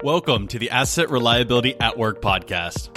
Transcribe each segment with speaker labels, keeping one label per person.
Speaker 1: Welcome to the Asset Reliability at Work podcast.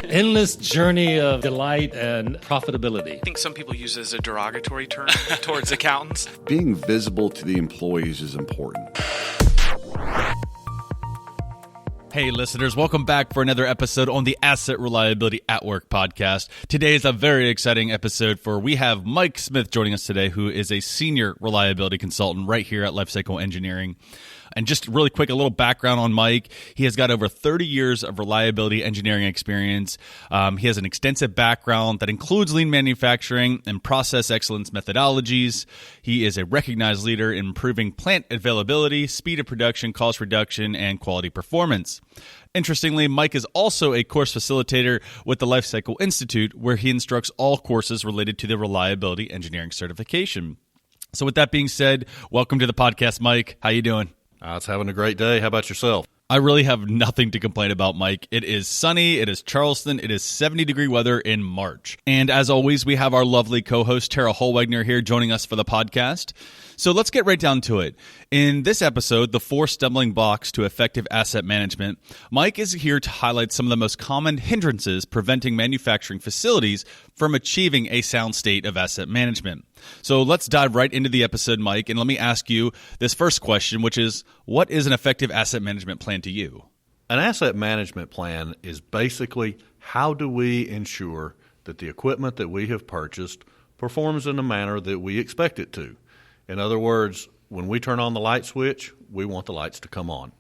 Speaker 2: Endless journey of delight and profitability.
Speaker 3: I think some people use it as a derogatory term towards accountants.
Speaker 4: Being visible to the employees is important.
Speaker 1: Hey listeners, welcome back for another episode on the Asset Reliability at Work podcast. Today is a very exciting episode we have Mike Smith joining us today, who is a senior reliability consultant right here at Lifecycle Engineering. And just really quick, a little background on Mike. He has got over 30 years of reliability engineering experience. He has an extensive background that includes lean manufacturing and process excellence methodologies. He is a recognized leader in improving plant availability, speed of production, cost reduction, and quality performance. Interestingly, Mike is also a course facilitator with the Lifecycle Institute, where he instructs all courses related to the reliability engineering certification. So with that being said, welcome to the podcast, Mike. How you doing?
Speaker 5: It's having a great day. How about yourself?
Speaker 1: I really have nothing to complain about, Mike. It is sunny. It is Charleston. It is 70-degree weather in March. And as always, we have our lovely co-host, Tara Holwegner, here joining us for the podcast. So let's get right down to it. In this episode, the 4 stumbling blocks to effective asset management, Mike is here to highlight some of the most common hindrances preventing manufacturing facilities from achieving a sound state of asset management. So let's dive right into the episode, Mike, and let me ask you this first question, which is, what is an effective asset management plan to you?
Speaker 5: An asset management plan is basically how do we ensure that the equipment that we have purchased performs in the manner that we expect it to. In other words, when we turn on the light switch, we want the lights to come on.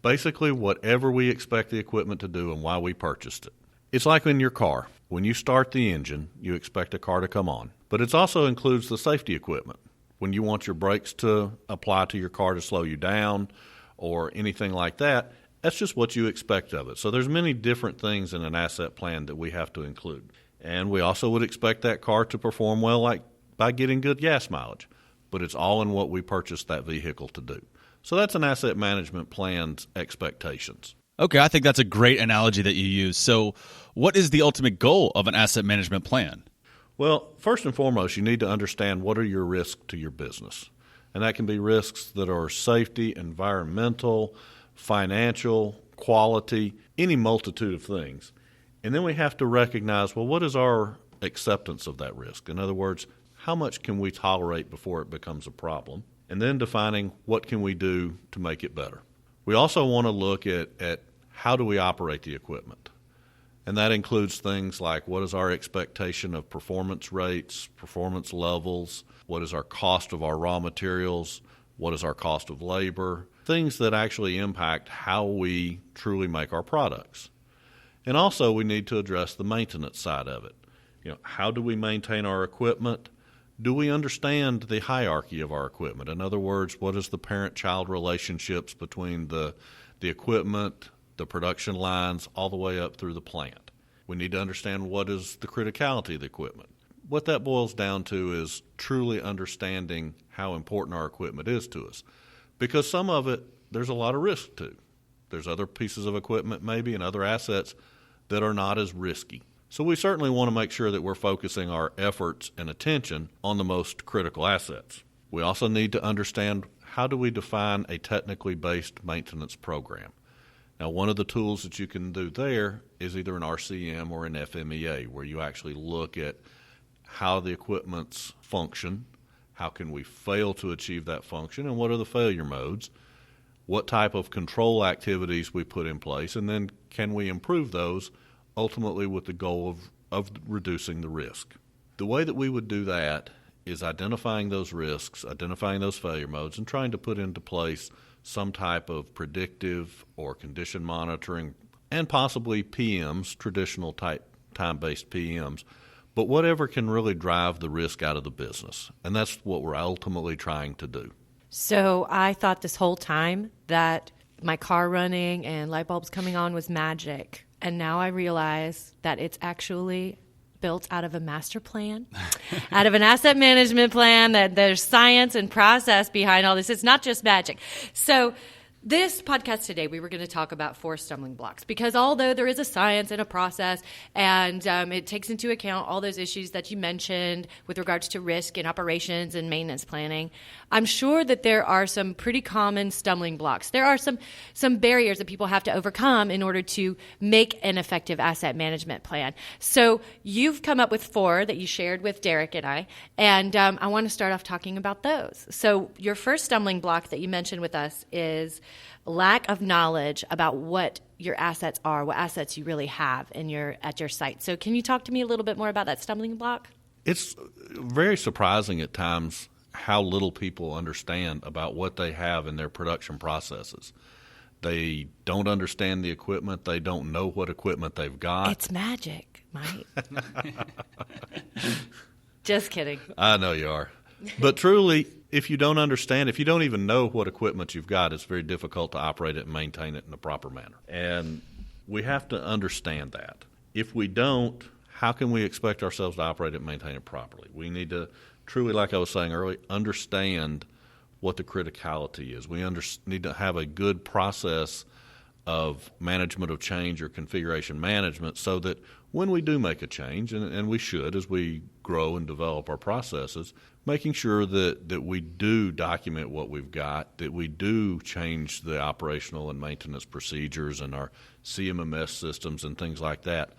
Speaker 5: Basically, whatever we expect the equipment to do and why we purchased it. It's like in your car. When you start the engine, you expect a car to come on. But it also includes the safety equipment. When you want your brakes to apply to your car to slow you down or anything like that, that's just what you expect of it. So there's many different things in an asset plan that we have to include. And we also would expect that car to perform well, like by getting good gas mileage. But it's all in what we purchased that vehicle to do. So that's an asset management plan's expectations.
Speaker 1: Okay, I think that's a great analogy that you use. So what is the ultimate goal of an asset management plan?
Speaker 5: Well, first and foremost, you need to understand what are your risks to your business. And that can be risks that are safety, environmental, financial, quality, any multitude of things. And then we have to recognize, well, what is our acceptance of that risk? In other words, how much can we tolerate before it becomes a problem? And then defining what can we do to make it better. We also want to look at how do we operate the equipment. And that includes things like what is our expectation of performance rates, performance levels, what is our cost of our raw materials, what is our cost of labor, things that actually impact how we truly make our products. And also we need to address the maintenance side of it. How do we maintain our equipment? Do we understand the hierarchy of our equipment? In other words, what is the parent-child relationships between the equipment, the production lines, all the way up through the plant? We need to understand what is the criticality of the equipment. What that boils down to is truly understanding how important our equipment is to us. Because some of it, there's a lot of risk to. There's other pieces of equipment maybe and other assets that are not as risky. So we certainly want to make sure that we're focusing our efforts and attention on the most critical assets. We also need to understand how do we define a technically based maintenance program. Now, one of the tools that you can do there is either an RCM or an FMEA, where you actually look at how the equipment's function, how can we fail to achieve that function, and what are the failure modes, what type of control activities we put in place, and then can we improve those, ultimately with the goal of reducing the risk. The way that we would do that is identifying those risks, identifying those failure modes, and trying to put into place some type of predictive or condition monitoring, and possibly PMs, traditional type time-based PMs, but whatever can really drive the risk out of the business. And that's what we're ultimately trying to do.
Speaker 6: So I thought this whole time that my car running and light bulbs coming on was magic. And now I realize that it's actually built out of a master plan, out of an asset management plan, that there's science and process behind all this. It's not just magic. So This podcast today, we were going to talk about 4 stumbling blocks because although there is a science and a process and it takes into account all those issues that you mentioned with regards to risk and operations and maintenance planning, I'm sure that there are some pretty common stumbling blocks. There are some barriers that people have to overcome in order to make an effective asset management plan. So you've come up with 4 that you shared with Derek and I want to start off talking about those. So your first stumbling block that you mentioned with us is lack of knowledge about what your assets are, what assets you really have at your site. So can you talk to me a little bit more about that stumbling block?
Speaker 5: It's very surprising at times how little people understand about what they have in their production processes. They don't understand the equipment. They don't know what equipment they've got.
Speaker 6: It's magic, Mike. Just kidding.
Speaker 5: I know you are. But truly, if you don't understand, if you don't even know what equipment you've got, it's very difficult to operate it and maintain it in a proper manner. And we have to understand that. If we don't, how can we expect ourselves to operate it and maintain it properly? We need to truly, like I was saying earlier, understand what the criticality is. We need to have a good process of management of change or configuration management so that when we do make a change, and we should as we grow and develop our processes, making sure that we do document what we've got, that we do change the operational and maintenance procedures and our CMMS systems and things like that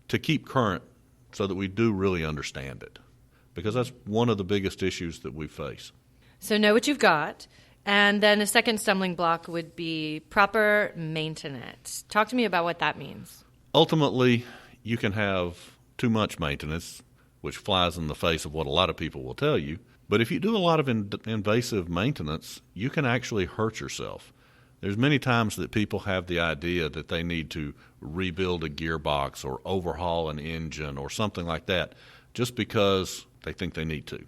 Speaker 5: to keep current so that we do really understand it. Because that's one of the biggest issues that we face.
Speaker 6: So know what you've got. And then a second stumbling block would be proper maintenance. Talk to me about what that means.
Speaker 5: Ultimately, you can have too much maintenance, which flies in the face of what a lot of people will tell you. But if you do a lot of invasive maintenance, you can actually hurt yourself. There's many times that people have the idea that they need to rebuild a gearbox or overhaul an engine or something like that just because they think they need to,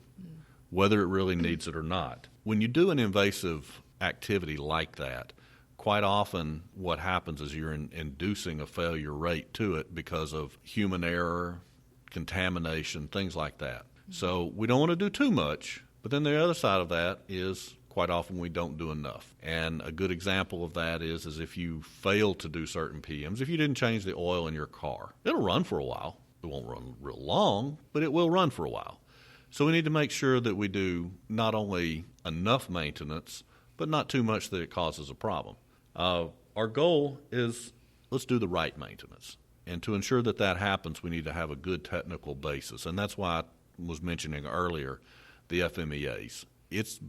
Speaker 5: whether it really needs it or not. When you do an invasive activity like that, quite often what happens is you're inducing a failure rate to it because of human error, contamination, things like that. So we don't want to do too much, but then the other side of that is quite often we don't do enough. And a good example of that is if you fail to do certain PMs, if you didn't change the oil in your car, it'll run for a while. It won't run real long, but it will run for a while. So we need to make sure that we do not only enough maintenance, but not too much that it causes a problem. Our goal is let's do the right maintenance. And to ensure that that happens, we need to have a good technical basis. And that's why I was mentioning earlier the FMEAs. It's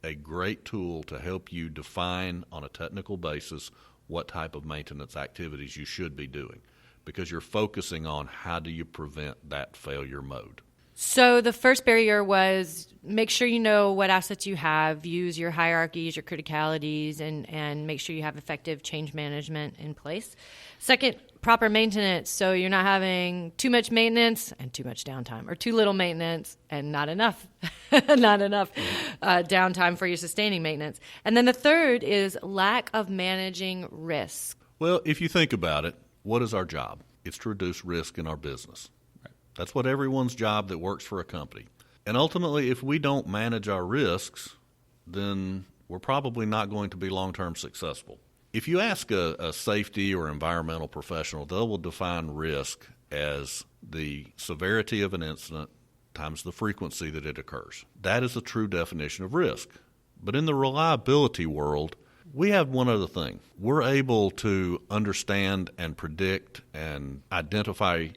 Speaker 5: a great tool to help you define on a technical basis what type of maintenance activities you should be doing, because you're focusing on how do you prevent that failure mode.
Speaker 6: So the first barrier was make sure you know what assets you have, use your hierarchies, your criticalities, and make sure you have effective change management in place. Second, proper maintenance. So you're not having too much maintenance and too much downtime, or too little maintenance and not enough downtime for your sustaining maintenance. And then the third is lack of managing risk.
Speaker 5: Well, if you think about it, what is our job? It's to reduce risk in our business. That's what everyone's job that works for a company. And ultimately, if we don't manage our risks, then we're probably not going to be long-term successful. If you ask a safety or environmental professional, they will define risk as the severity of an incident times the frequency that it occurs. That is a true definition of risk. But in the reliability world, we have one other thing. We're able to understand and predict and identify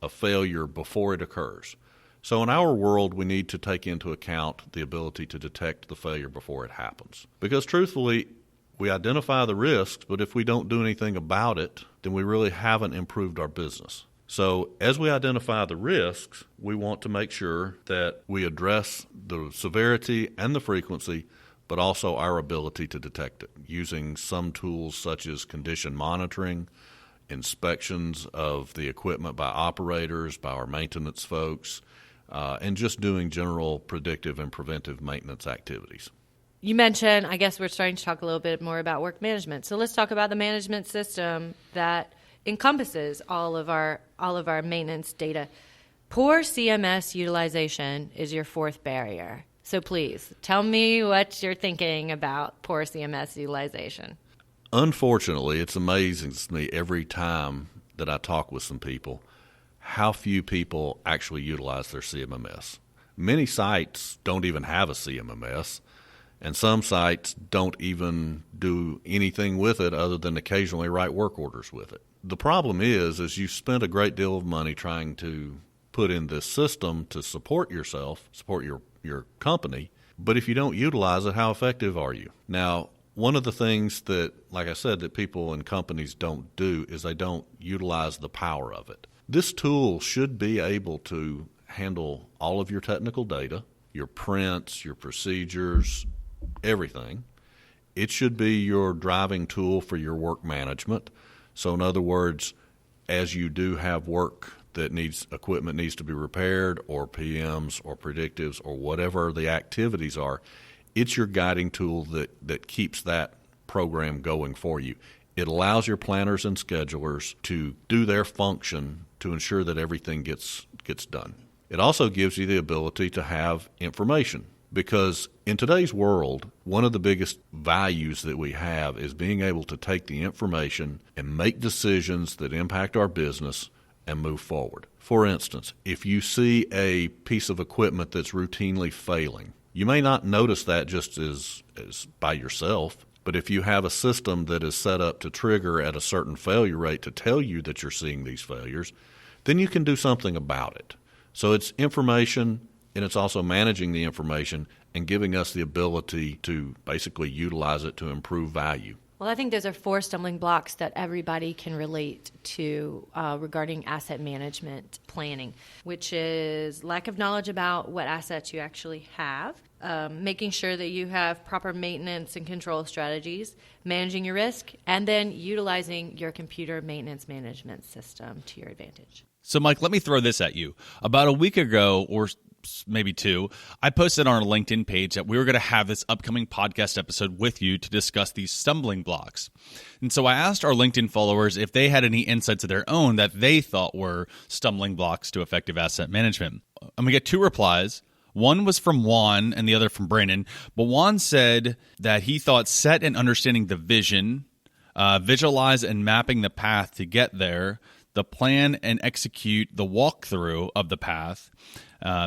Speaker 5: a failure before it occurs. So in our world, we need to take into account the ability to detect the failure before it happens. Because truthfully, we identify the risks, but if we don't do anything about it, then we really haven't improved our business. So as we identify the risks, we want to make sure that we address the severity and the frequency, but also our ability to detect it using some tools such as condition monitoring, inspections of the equipment by operators, by our maintenance folks, and just doing general predictive and preventive maintenance activities.
Speaker 6: You mentioned, I guess we're starting to talk a little bit more about work management. So let's talk about the management system that encompasses all of our maintenance data. Poor CMS utilization is your fourth barrier. So please, tell me what you're thinking about poor CMS utilization.
Speaker 5: Unfortunately, it's amazing to me every time that I talk with some people how few people actually utilize their CMMS. Many sites don't even have a CMMS, and some sites don't even do anything with it other than occasionally write work orders with it. The problem is you spent a great deal of money trying to put in this system to support yourself, support your company, but if you don't utilize it, how effective are you? Now, one of the things that, like I said, that people and companies don't do is they don't utilize the power of it. This tool should be able to handle all of your technical data, your prints, your procedures, everything. It should be your driving tool for your work management. So in other words, as you do have work that equipment needs to be repaired, or PMs or predictives or whatever the activities are, it's your guiding tool that keeps that program going for you. It allows your planners and schedulers to do their function to ensure that everything gets done. It also gives you the ability to have information, because in today's world, one of the biggest values that we have is being able to take the information and make decisions that impact our business and move forward. For instance, if you see a piece of equipment that's routinely failing, you may not notice that just as by yourself, but if you have a system that is set up to trigger at a certain failure rate to tell you that you're seeing these failures, then you can do something about it. So it's information, and it's also managing the information and giving us the ability to basically utilize it to improve value.
Speaker 6: Well, I think those are 4 stumbling blocks that everybody can relate to regarding asset management planning, which is lack of knowledge about what assets you actually have, making sure that you have proper maintenance and control strategies, managing your risk, and then utilizing your computer maintenance management system to your advantage.
Speaker 1: So, Mike, let me throw this at you. About a week ago, or maybe 2, I posted on our LinkedIn page that we were going to have this upcoming podcast episode with you to discuss these stumbling blocks. And so I asked our LinkedIn followers if they had any insights of their own that they thought were stumbling blocks to effective asset management. And we get 2 replies. One was from Juan and the other from Brandon. But Juan said that he thought set and understanding the vision, visualize and mapping the path to get there, the plan and execute the walkthrough of the path,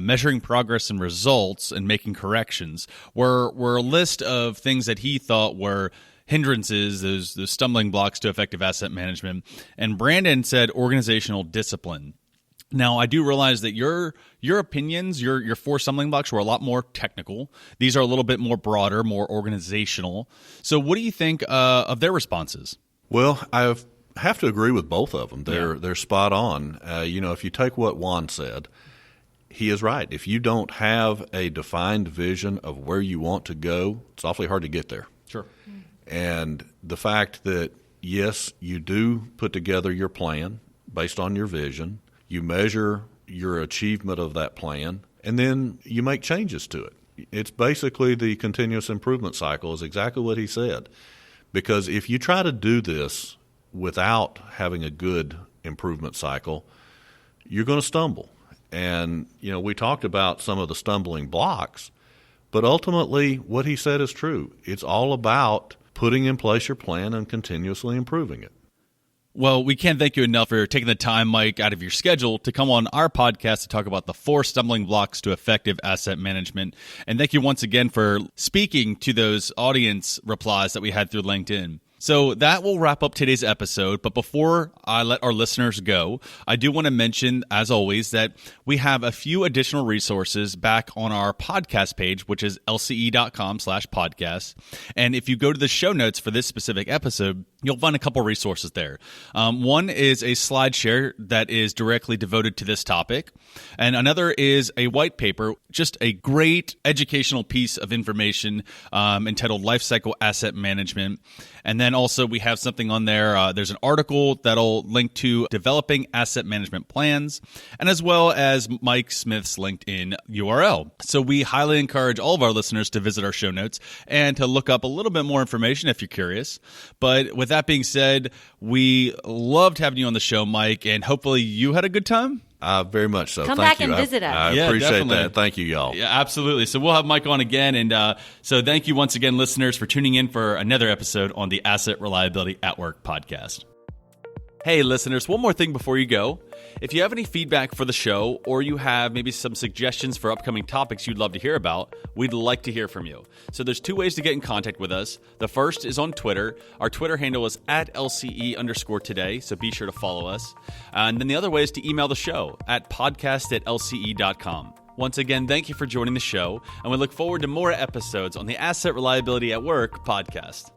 Speaker 1: measuring progress and results, and making corrections were a list of things that he thought were hindrances, those stumbling blocks to effective asset management. And Brandon said organizational discipline. Now, I do realize that your opinions, your 4 stumbling blocks were a lot more technical. These are a little bit more broader, more organizational. So what do you think of their responses?
Speaker 5: Well, I have to agree with both of them. They're spot on. If you take what Juan said, he is right. If you don't have a defined vision of where you want to go, it's awfully hard to get there.
Speaker 1: Sure.
Speaker 5: And the fact that, yes, you do put together your plan based on your vision, you measure your achievement of that plan, and then you make changes to it. It's basically the continuous improvement cycle is exactly what he said. Because if you try to do this without having a good improvement cycle, you're going to stumble. And, we talked about some of the stumbling blocks, but ultimately what he said is true. It's all about putting in place your plan and continuously improving it.
Speaker 1: Well, we can't thank you enough for taking the time, Mike, out of your schedule to come on our podcast to talk about the 4 stumbling blocks to effective asset management. And thank you once again for speaking to those audience replies that we had through LinkedIn. So that will wrap up today's episode. But before I let our listeners go, I do want to mention, as always, that we have a few additional resources back on our podcast page, which is lce.com/podcast. And if you go to the show notes for this specific episode, you'll find a couple resources there. One is a slide share that is directly devoted to this topic. And another is a white paper, just a great educational piece of information entitled Lifecycle Asset Management. And then also we have something on there. There's an article that'll link to developing asset management plans, and as well as Mike Smith's LinkedIn URL. So we highly encourage all of our listeners to visit our show notes and to look up a little bit more information if you're curious. But with that being said, we loved having you on the show, Mike, and hopefully you had a good time.
Speaker 5: Very much so.
Speaker 6: Come
Speaker 5: Thank
Speaker 6: back
Speaker 5: you.
Speaker 6: and visit us.
Speaker 5: I
Speaker 1: Yeah,
Speaker 5: appreciate
Speaker 1: definitely.
Speaker 5: that. Thank you, y'all.
Speaker 1: Yeah, absolutely. So we'll have Mike on again. And so thank you once again, listeners, for tuning in for another episode on the Asset Reliability at Work podcast. Hey, listeners, one more thing before you go. If you have any feedback for the show, or you have maybe some suggestions for upcoming topics you'd love to hear about, we'd like to hear from you. So there's 2 ways to get in contact with us. The first is on Twitter. Our Twitter handle is @LCE_today, so be sure to follow us. And then the other way is to email the show at podcast@lce.com. Once again, thank you for joining the show, and we look forward to more episodes on the Asset Reliability at Work podcast.